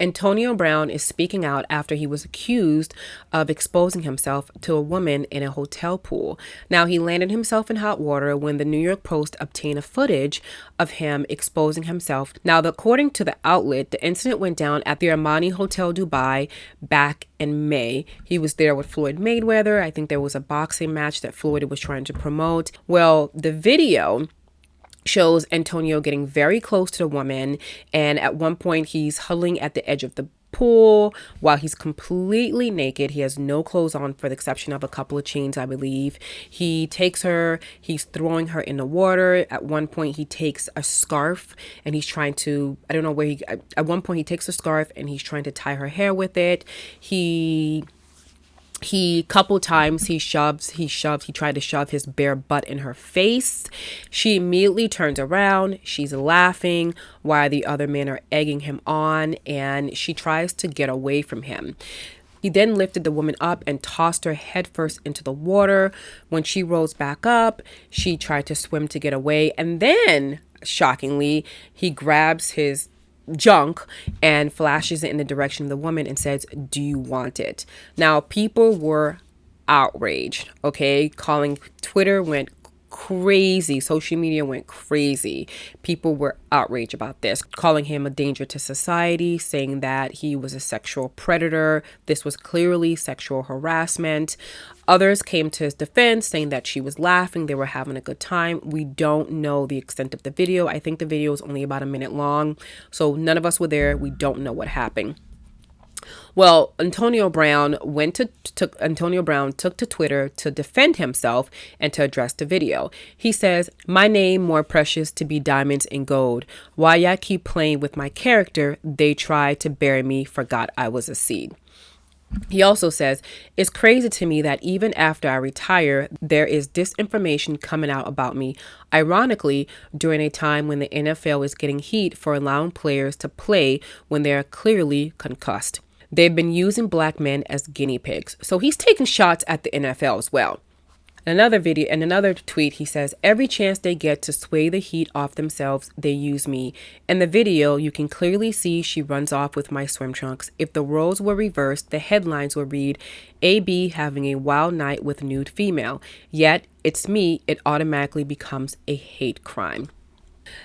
Antonio Brown is speaking out after he was accused of exposing himself to a woman in a hotel pool. Now, he landed himself in hot water when the New York Post obtained a footage of him exposing himself. Now, according to the outlet, the incident went down at the Armani Hotel Dubai back in May. He was there with Floyd Mayweather. I think there was a boxing match that Floyd was trying to promote. Well, the video shows Antonio getting very close to the woman, and at one point he's huddling at the edge of the pool while he's completely naked. He has no clothes on for the exception of a couple of chains, I believe. He takes her, he's throwing her in the water. At one point he takes a scarf and he's trying to, I don't know where he, at one point he takes a scarf and he's trying to tie her hair with it. He couple times he tried to shove his bare butt in her face. She immediately turns around. She's laughing while the other men are egging him on, and she tries to get away from him. He then lifted the woman up and tossed her headfirst into the water. When she rose back up, she tried to swim to get away, and then, shockingly, he grabs his junk and flashes it in the direction of the woman and says, "Do you want it?" Now, people were outraged, okay? Twitter went crazy. Social media went crazy. People were outraged about this, calling him a danger to society, saying that he was a sexual predator. This was clearly sexual harassment. Others came to his defense, saying that she was laughing, they were having a good time. We don't know the extent of the video. I think the video is only about a minute long, so none of us were there. We don't know what happened. Well, Antonio Brown took to Twitter to defend himself and to address the video. He says, "My name more precious to be diamonds and gold. Why y'all keep playing with my character? They tried to bury me, forgot I was a seed." He also says, "It's crazy to me that even after I retire, there is disinformation coming out about me. Ironically, during a time when the NFL is getting heat for allowing players to play when they are clearly concussed. They've been using black men as guinea pigs." So he's taking shots at the NFL as well. In another tweet, he says, "Every chance they get to sway the heat off themselves, they use me. In the video, you can clearly see she runs off with my swim trunks. If the roles were reversed, the headlines would read, AB having a wild night with nude female. Yet, it's me, it automatically becomes a hate crime."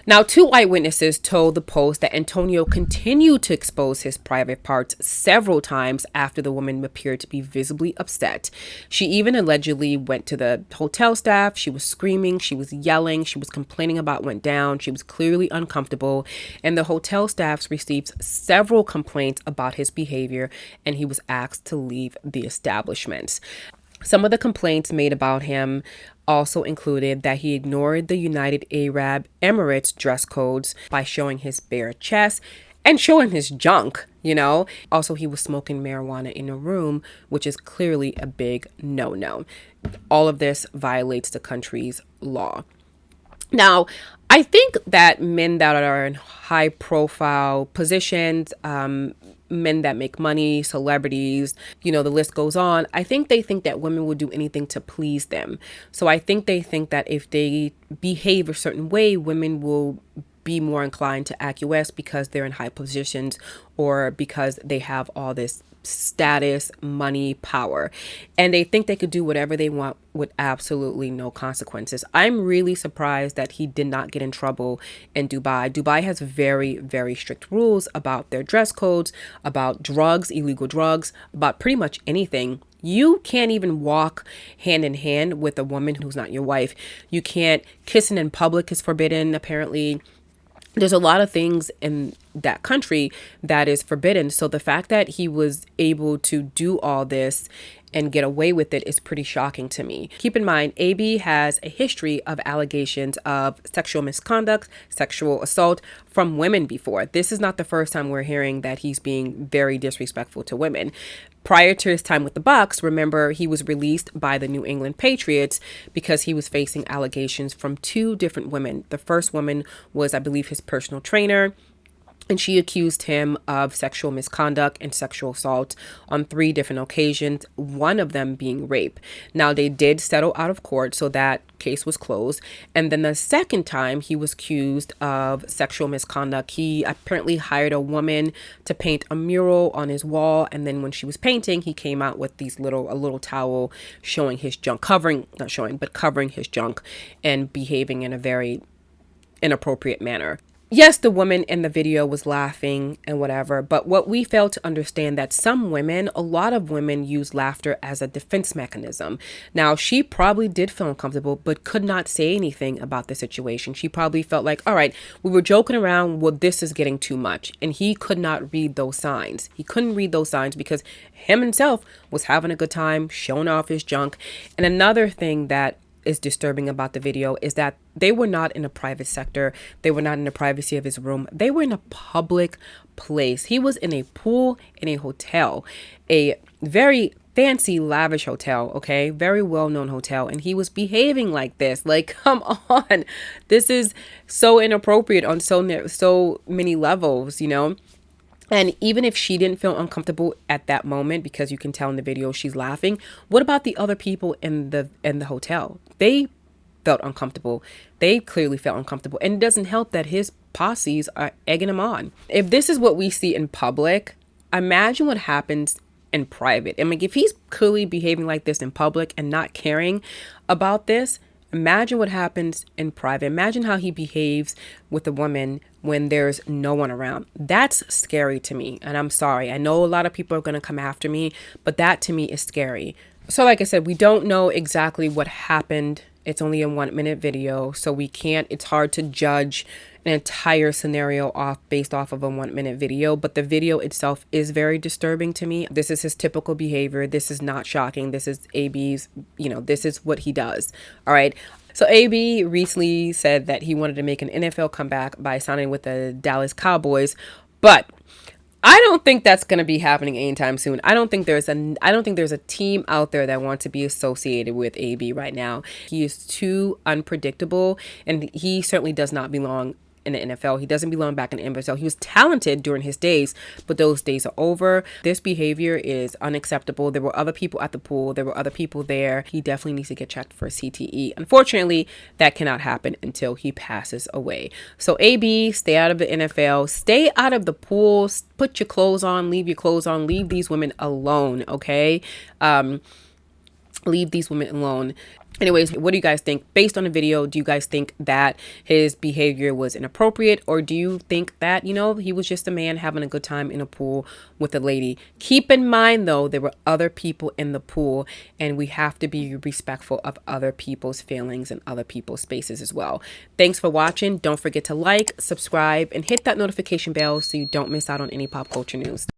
Now, two eyewitnesses told the Post that Antonio continued to expose his private parts several times after the woman appeared to be visibly upset. She even allegedly went to the hotel staff. She was screaming, she was yelling, she was complaining about what went down. She was clearly uncomfortable, and the hotel staff received several complaints about his behavior, and he was asked to leave the establishment. Some of the complaints made about him also included that he ignored the United Arab Emirates dress codes by showing his bare chest and showing his junk, you know. Also, he was smoking marijuana in a room, which is clearly a big no-no. All of this violates the country's law. Now, I think that men that are in high profile positions, men that make money, celebrities, you know, the list goes on. I think they think that women will do anything to please them. So I think they think that if they behave a certain way, women will be more inclined to acquiesce because they're in high positions or because they have all this status, money, power, and they think they could do whatever they want with absolutely no consequences. I'm really surprised that he did not get in trouble in Dubai. Dubai has very, very strict rules about their dress codes, about drugs, illegal drugs, about pretty much anything. You can't even walk hand in hand with a woman who's not your wife. You can't, kissing in public is forbidden, apparently. There's a lot of things in that country that is forbidden. So the fact that he was able to do all this and get away with it is pretty shocking to me. Keep in mind, AB has a history of allegations of sexual misconduct, sexual assault from women before. This is not the first time we're hearing that he's being very disrespectful to women. Prior to his time with the Bucks, remember, he was released by the New England Patriots because he was facing allegations from two different women. The first woman was, I believe, his personal trainer. and she accused him of sexual misconduct and sexual assault on 3 different occasions, one of them being rape. Now, they did settle out of court, so that case was closed. And then the second time he was accused of sexual misconduct, he apparently hired a woman to paint a mural on his wall. And then when she was painting, he came out with a little towel showing his junk, covering his junk and behaving in a very inappropriate manner. Yes, the woman in the video was laughing and whatever, but what we fail to understand that a lot of women use laughter as a defense mechanism. Now, she probably did feel uncomfortable, but could not say anything about the situation. She probably felt like, all right, we were joking around. Well, this is getting too much. And he could not read those signs. He couldn't read those signs because him himself was having a good time, showing off his junk. And another thing that is disturbing about the video is that they were not in a private sector. They were not in the privacy of his room. They were in a public place. He was in a pool in a hotel, a very fancy, lavish hotel, okay? Very well-known hotel. And he was behaving like this. Like, come on. This is so inappropriate on so many levels, you know? And even if she didn't feel uncomfortable at that moment, because you can tell in the video she's laughing, what about the other people in the hotel? They felt uncomfortable. They clearly felt uncomfortable. And it doesn't help that his posses are egging him on. If this is what we see in public, imagine what happens in private. I mean, if he's clearly behaving like this in public and not caring about this, imagine what happens in private. Imagine how he behaves with a woman when there's no one around. That's scary to me. And I'm sorry. I know a lot of people are going to come after me, but that to me is scary. So like I said, we don't know exactly what happened. It's only a 1-minute video, so it's hard to judge an entire scenario based off of a 1-minute video, but the video itself is very disturbing to me. This is his typical behavior. This is not shocking. This is AB's, this is what he does. All right. So AB recently said that he wanted to make an NFL comeback by signing with the Dallas Cowboys, but I don't think that's going to be happening anytime soon. I don't think there's a team out there that wants to be associated with AB right now. He is too unpredictable, and he certainly does not belong in the NFL. He doesn't belong back in the NFL. He was talented during his days, but those days are over. This behavior is unacceptable. There were other people at the pool. There were other people there. He definitely needs to get checked for CTE. Unfortunately, that cannot happen until he passes away. So AB, stay out of the NFL. Stay out of the pool. Put your clothes on. Leave your clothes on. Leave these women alone, okay? Leave these women alone. Anyways, what do you guys think? Based on the video, do you guys think that his behavior was inappropriate, or do you think that, he was just a man having a good time in a pool with a lady? Keep in mind, though, there were other people in the pool, and we have to be respectful of other people's feelings and other people's spaces as well. Thanks for watching. Don't forget to like, subscribe, and hit that notification bell so you don't miss out on any pop culture news.